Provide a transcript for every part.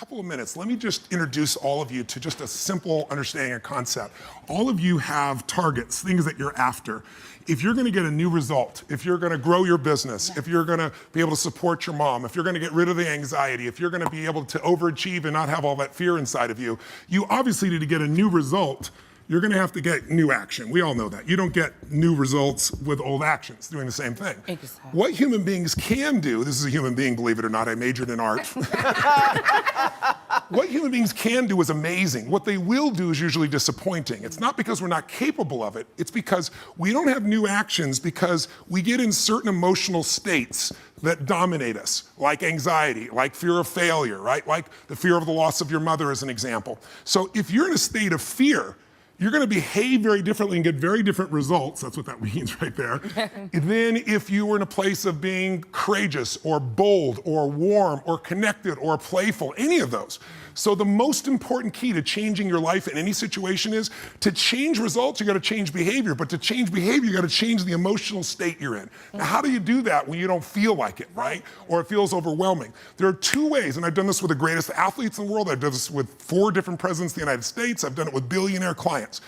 couple of minutes, let me just introduce all of you to just a simple understanding of concept. All of you have targets, things that you're after. If you're gonna get a new result, if you're gonna grow your business, if you're gonna be able to support your mom, if you're gonna get rid of the anxiety, if you're gonna be able to overachieve and not have all that fear inside of you, you obviously need to get a new result. You're gonna have to get new action. We all know that. You don't get new results with old actions, doing the same thing. Exactly. What human beings can do, this is a human being, believe it or not, I majored in art. What human beings can do is amazing. What they will do is usually disappointing. It's not because we're not capable of it, it's because we don't have new actions because we get in certain emotional states that dominate us, like anxiety, like fear of failure, right? Like the fear of the loss of your mother as an example. So if you're in a state of fear, you're gonna behave very differently and get very different results, that's what that means right there, than if you were in a place of being courageous or bold or warm or connected or playful, any of those. So the most important key to changing your life in any situation is to change results, you gotta change behavior, but to change behavior, you gotta change the emotional state you're in. Now, how do you do that when you don't feel like it, right? Or it feels overwhelming? There are two ways, and I've done this with the greatest athletes in the world. I've done this with 4 different presidents of the United States. I've done it with billionaire clients.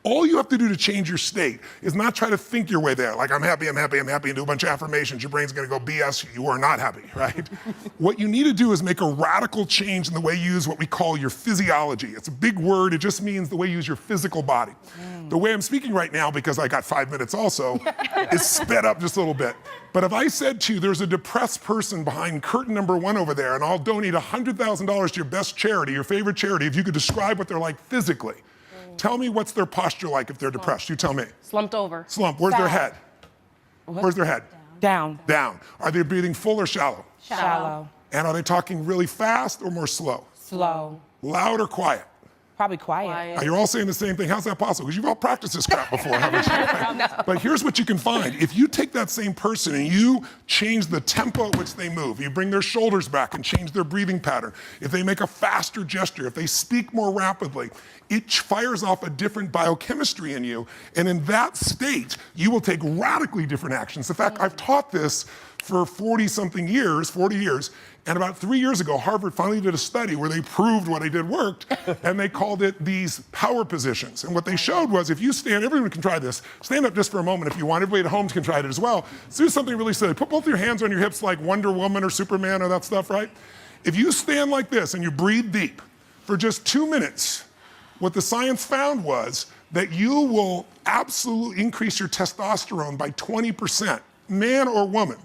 All you have to do to change your state is not try to think your way there, like I'm happy, I'm happy, I'm happy, and do a bunch of affirmations. Your brain's gonna go BS, you are not happy, right? What you need to do is make a radical change in the way you use what we call your physiology. It's a big word, it just means the way you use your physical body. The way I'm speaking right now, because I got 5 minutes also, is sped up just a little bit. But if I said to you, there's a depressed person behind curtain number 1 over there, and I'll donate $100,000 to your best charity, your favorite charity, if you could describe what they're like physically. Tell me what's their posture like if they're depressed. You tell me. Slumped over. Slump. Where's their head? Where's their head? Down. Down. Are they breathing full or shallow? Shallow. And are they talking really fast or more slow? Slow. Loud or quiet? Probably quiet. Now, you're all saying the same thing. How's that possible? Because you've all practiced this crap before, haven't you? No. But here's what you can find. If you take that same person and you change the tempo at which they move, you bring their shoulders back and change their breathing pattern, if they make a faster gesture, if they speak more rapidly, it fires off a different biochemistry in you. And in that state, you will take radically different actions. In fact, I've taught this for 40 years, and about 3 years ago, Harvard finally did a study where they proved what I did worked, and they called it these power positions. And what they showed was if you stand, everyone can try this, stand up just for a moment if you want, everybody at home can try it as well. So do something really silly. Put both your hands on your hips like Wonder Woman or Superman or that stuff, right? If you stand like this and you breathe deep for just 2 minutes, what the science found was that you will absolutely increase your testosterone by 20%, man or woman.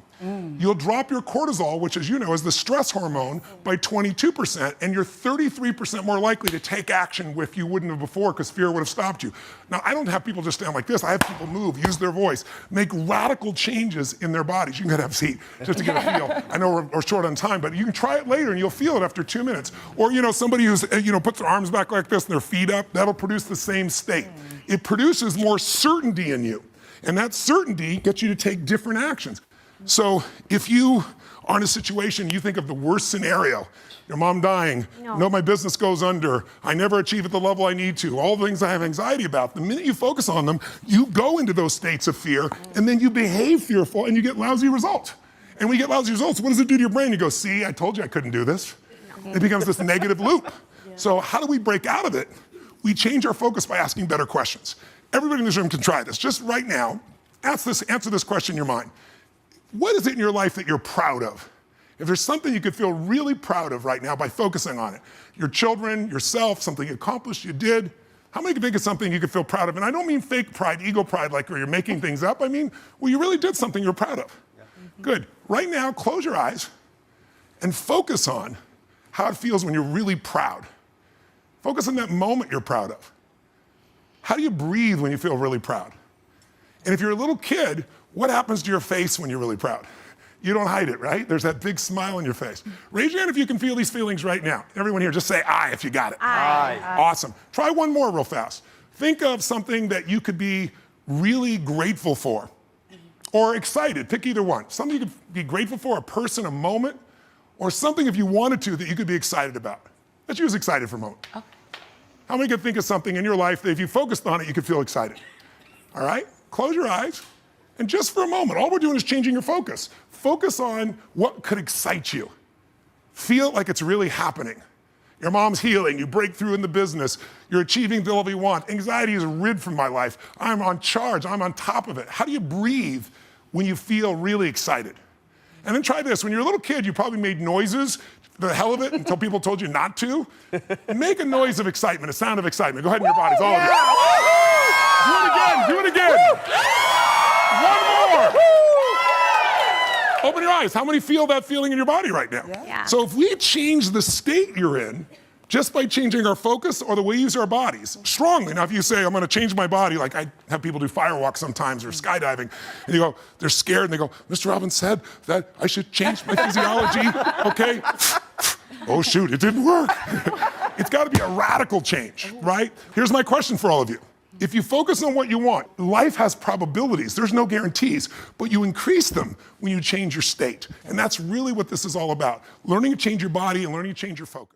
You'll drop your cortisol, which as you know is the stress hormone, by 22%, and you're 33% more likely to take action if you wouldn't have before because fear would have stopped you. Now, I don't have people just stand like this. I have people move, use their voice, make radical changes in their bodies. You can have a seat just to get a feel. I know we're short on time, but you can try it later and you'll feel it after 2 minutes. Or, somebody who's, puts their arms back like this and their feet up, that'll produce the same state. It produces more certainty in you. And that certainty gets you to take different actions. So if you are in a situation, you think of the worst scenario, your mom dying, no, my business goes under, I never achieve at the level I need to, all the things I have anxiety about, the minute you focus on them, you go into those states of fear, and then you behave fearful, and you get lousy results. And when you get lousy results, what does it do to your brain? You go, see, I told you I couldn't do this. It becomes this negative loop. So how do we break out of it? We change our focus by asking better questions. Everybody in this room can try this. Just right now, answer this question in your mind. What is it in your life that you're proud of? If there's something you could feel really proud of right now by focusing on it, your children, yourself, something you accomplished, you did, how many can think of something you could feel proud of? And I don't mean fake pride, ego pride, like where you're making things up. I mean, well, you really did something you're proud of. Good. Right now, close your eyes and focus on how it feels when you're really proud. Focus on that moment you're proud of. How do you breathe when you feel really proud? And if you're a little kid, what happens to your face when you're really proud? You don't hide it, right? There's that big smile on your face. Raise your hand if you can feel these feelings right now. Everyone here, just say aye if you got it. Aye. Awesome. Try one more real fast. Think of something that you could be really grateful for or excited. Pick either one. Something you could be grateful for, a person, a moment, or something if you wanted to that you could be excited about. Let's use excited for a moment. Okay. How many could think of something in your life that if you focused on it, you could feel excited? All right? Close your eyes. And just for a moment, all we're doing is changing your focus. Focus on what could excite you. Feel like it's really happening. Your mom's healing, you break through in the business, you're achieving the level you want. Anxiety is rid from my life. I'm on charge, I'm on top of it. How do you breathe when you feel really excited? And then try this, when you're a little kid, you probably made noises for the hell of it until people told you not to. Make a noise of excitement, a sound of excitement. Go ahead in your bodies, all of you. Do it again. One more. Open your eyes. How many feel that feeling in your body right now? Yeah. So if we change the state you're in, just by changing our focus or the way we use our bodies, strongly. Now, if you say, I'm gonna change my body, like I have people do firewalks sometimes or skydiving, and you go, they're scared, and they go, Mr. Robbins said that I should change my physiology, okay? Oh shoot, it didn't work. It's gotta be a radical change, right? Here's my question for all of you. If you focus on what you want, life has probabilities, there's no guarantees, but you increase them when you change your state. And that's really what this is all about. Learning to change your body and learning to change your focus.